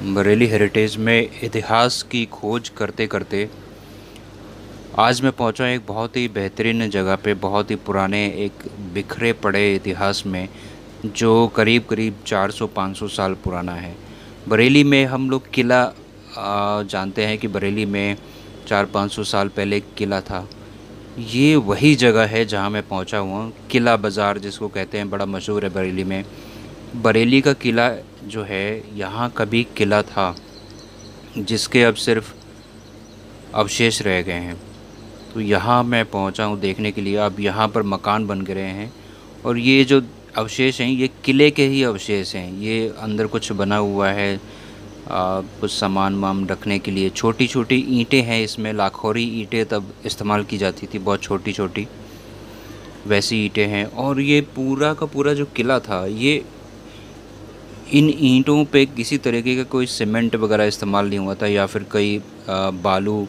Bareilly heritage में इतिहास की खोज करते करते आज मैं पहुंचा एक बहुत ही बेहतरीन जगह पे, बहुत ही पुराने एक बिखरे पड़े इतिहास में, जो करीब करीब 400-500 साल पुराना है। बरेली में हम लोग किला जानते हैं कि बरेली में 400-500 साल पहले एक किला था। ये वही जगह है जहां मैं पहुंचा हुआ हूं। किला बाज़ार जिसको कहते हैं, बड़ा मशहूर है बरेली में। बरेली का किला जो है, यहाँ कभी किला था जिसके अब सिर्फ अवशेष रह गए हैं। तो यहाँ मैं पहुँचा हूँ देखने के लिए। अब यहाँ पर मकान बन गए हैं और ये जो अवशेष हैं ये किले के ही अवशेष हैं। ये अंदर कुछ बना हुआ है, कुछ सामान वाम रखने के लिए। छोटी छोटी ईंटें हैं इसमें, लाखोरी ईंटें तब इस्तेमाल की जाती थी, बहुत छोटी छोटी वैसी ईंटें हैं। और ये पूरा का पूरा जो किला था, ये इन ईंटों पे किसी तरीके का कोई सीमेंट वगैरह इस्तेमाल नहीं हुआ था, या फिर कोई बालू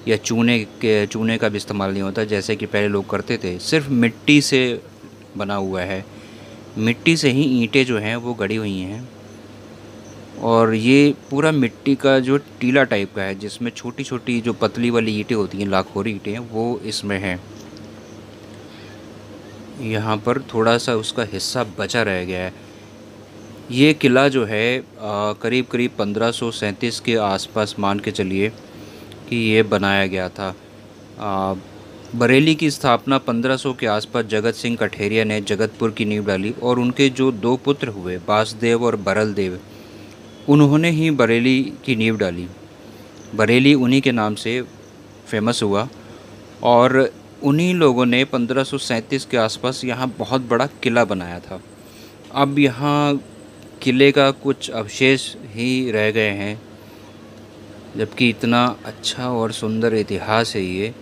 या चूने का भी इस्तेमाल नहीं होता जैसे कि पहले लोग करते थे। सिर्फ मिट्टी से बना हुआ है, मिट्टी से ही ईंटें जो हैं वो गड़ी हुई हैं। और ये पूरा मिट्टी का जो टीला टाइप का है, जिसमें छोटी छोटी जो पतली वाली ईंटें होती हैं, लाखोरी ईंटें, वो इसमें हैं। यहाँ पर थोड़ा सा उसका हिस्सा बचा रह गया है। ये किला जो है करीब करीब 1537 के आसपास मान के चलिए कि ये बनाया गया था। बरेली की स्थापना 1500 के आसपास जगत सिंह कठेरिया ने जगतपुर की नींव डाली, और उनके जो दो पुत्र हुए, बासदेव और बरल देव, उन्होंने ही बरेली की नींव डाली। बरेली उन्हीं के नाम से फेमस हुआ। और उन्हीं लोगों ने 1537 के आसपास यहाँ बहुत बड़ा किला बनाया था। अब यहाँ किले का कुछ अवशेष ही रह गए हैं, जबकि इतना अच्छा और सुंदर इतिहास है ये,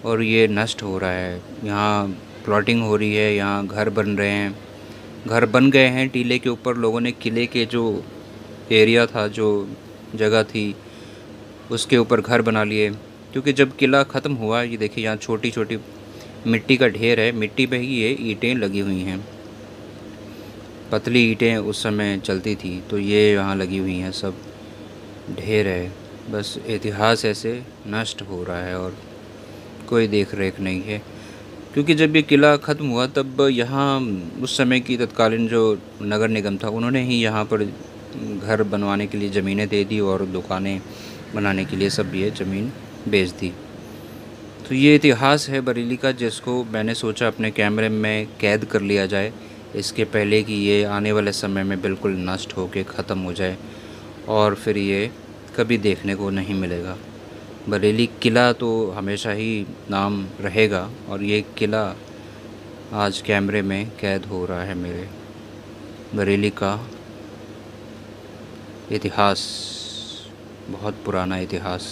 और ये नष्ट हो रहा है। यहाँ प्लॉटिंग हो रही है, यहाँ घर बन रहे हैं। घर बन गए हैं टीले के ऊपर। लोगों ने किले के जो एरिया था, जो जगह थी, उसके ऊपर घर बना लिए। क्योंकि जब किला ख़त्म हुआ, ये देखिए यहाँ छोटी छोटी मिट्टी का ढेर है, मिट्टी पे ही ये ईंटें लगी हुई हैं। पतली ईंटें उस समय चलती थी, तो ये यहाँ लगी हुई हैं, सब ढेर है। बस इतिहास ऐसे नष्ट हो रहा है और कोई देख रेख नहीं है। क्योंकि जब ये किला ख़त्म हुआ, तब यहाँ उस समय की तत्कालीन जो नगर निगम था, उन्होंने ही यहाँ पर घर बनवाने के लिए ज़मीनें दे दी, और दुकानें बनाने के लिए सब ये ज़मीन बेच दी। तो ये इतिहास है बरेली का, जिसको मैंने सोचा अपने कैमरे में कैद कर लिया जाए, इसके पहले कि ये आने वाले समय में बिल्कुल नष्ट होकर ख़त्म हो जाए और फिर ये कभी देखने को नहीं मिलेगा। बरेली किला तो हमेशा ही नाम रहेगा, और ये किला आज कैमरे में कैद हो रहा है मेरे। बरेली का इतिहास, बहुत पुराना इतिहास।